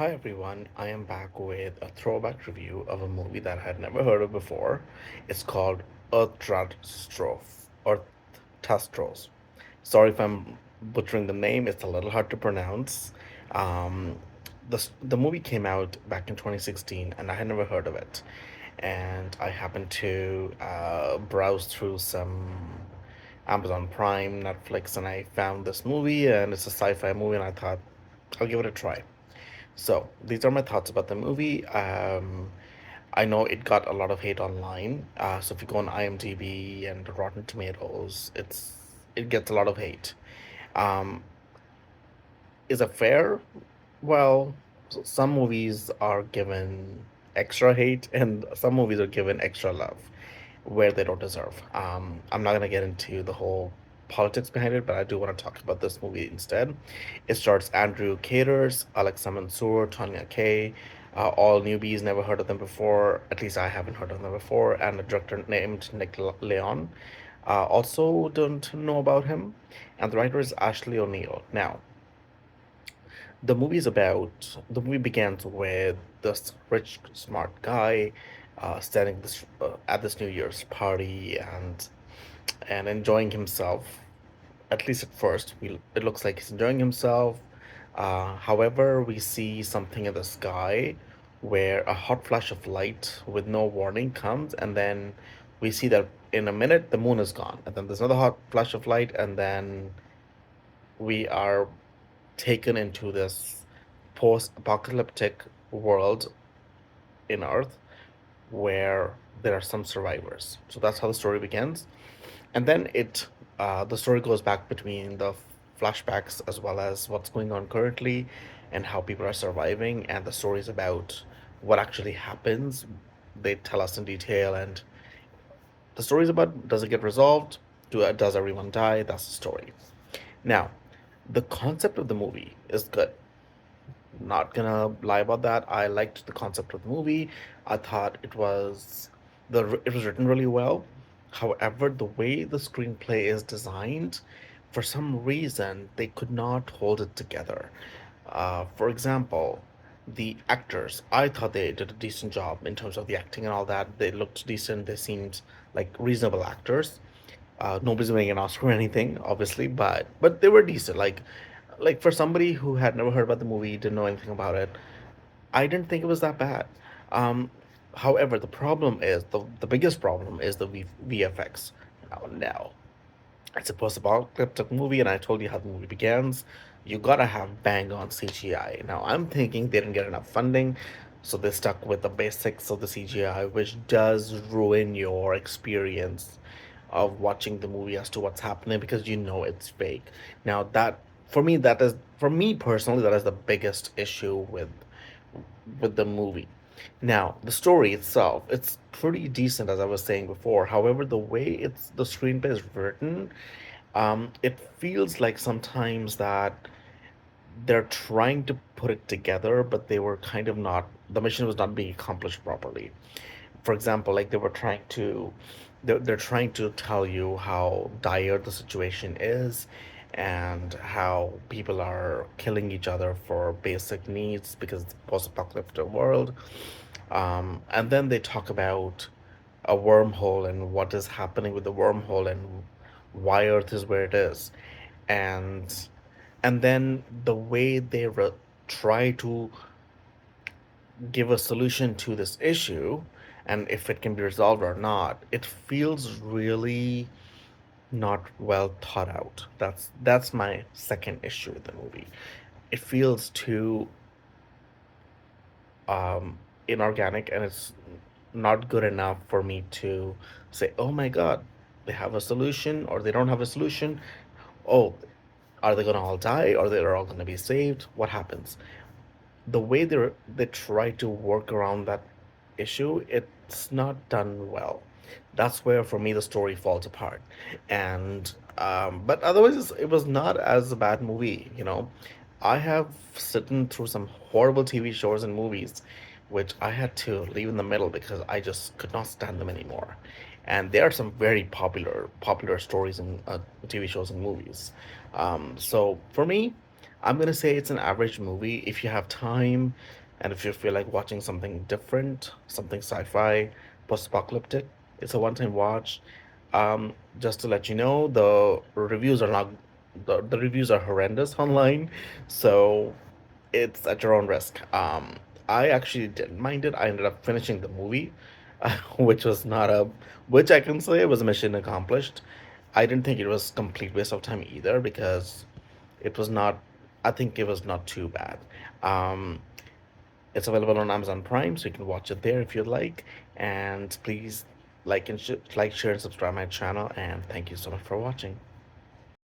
Hi everyone, I am back with a throwback review of a movie that I had never heard of before. It's called Earthtastrophe, Earthtastrophe. Sorry if I'm butchering the name, it's a little hard to pronounce. Um, the movie came out back in 2016 and I had never heard of it. And I happened to browse through some Amazon Prime, Netflix, and I found this movie, and it's a sci-fi movie, and I thought I'll give it a try. So these are my thoughts about the movie. I know it got a lot of hate online. So if you go on IMDb and Rotten Tomatoes, it gets a lot of hate. Um, is it fair? Well, some movies are given extra hate, and some movies are given extra love where they don't deserve. I'm not gonna get into the whole politics behind it, but I do want to talk about this movie instead. It stars Andrew Caters, Alexa Mansour, Tanya Kay, all newbies, never heard of them before. At least I haven't heard of them before, and a director named Nick Leon. Also, don't know about him. And the writer is Ashley O'Neill. Now, the movie begins with this rich, smart guy standing at this New Year's party and enjoying himself. At least at first, it looks like he's enjoying himself. However, we see something in the sky where a hot flash of light with no warning comes, and then we see that in a minute the moon is gone, and then there's another hot flash of light, and then we are taken into this post-apocalyptic world in Earth where there are some survivors. So that's how the story begins, and then the story goes back between the flashbacks as well as what's going on currently, and how people are surviving, and the stories about what actually happens. They tell us in detail, and the story is about, does it get resolved? Does everyone die? That's the story. Now, the concept of the movie is good. Not gonna lie about that. I liked the concept of the movie. I thought it was written really well. However, the way the screenplay is designed, for some reason, they could not hold it together. For example, the actors, I thought they did a decent job in terms of the acting and all that. They looked decent. They seemed like reasonable actors. Nobody's winning an Oscar or anything, obviously, but they were decent. Like for somebody who had never heard about the movie, didn't know anything about it, I didn't think it was that bad. Um, However, the biggest problem is the VFX. Now, it's a post-apocalyptic movie, and I told you how the movie begins. You gotta have bang on CGI. Now, I'm thinking they didn't get enough funding, so they stuck with the basics of the CGI, which does ruin your experience of watching the movie as to what's happening because you know it's fake. Now, for me personally, that is the biggest issue with the movie. Now, the story itself, it's pretty decent as I was saying before. However, the screenplay is written, it feels like sometimes that they're trying to put it together, but they were kind of not, the mission was not being accomplished properly. For example, like they're trying to tell you how dire the situation is and how people are killing each other for basic needs because it's a post-apocalyptic world. And then they talk about a wormhole and what is happening with the wormhole and why Earth is where it is. And and then the way try to give a solution to this issue and if it can be resolved or not, it feels really not well thought out. That's my second issue with the movie. It feels too inorganic, and it's not good enough for me to say, oh my god, they have a solution or they don't have a solution. Oh, are they gonna all die or they're all gonna be saved? What happens? The way they try to work around that issue, it's not done well. That's where for me the story falls apart. And but otherwise it was not as a bad movie, you know. I have sitting through some horrible TV shows and movies which I had to leave in the middle because I just could not stand them anymore. And there are some very popular stories and TV shows and movies. So for me, I'm gonna say it's an average movie. If you have time, and if you feel like watching something different, something sci-fi, post-apocalyptic, it's a one-time watch. Just to let you know, the reviews are horrendous online, so it's at your own risk. I actually didn't mind it. I ended up finishing the movie, which was not a, which I can say was a mission accomplished. I didn't think it was complete waste of time either because it was not. I think it was not too bad. Um, it's available on Amazon Prime, so you can watch it there if you'd like. And please like, share, and subscribe my channel. And thank you so much for watching.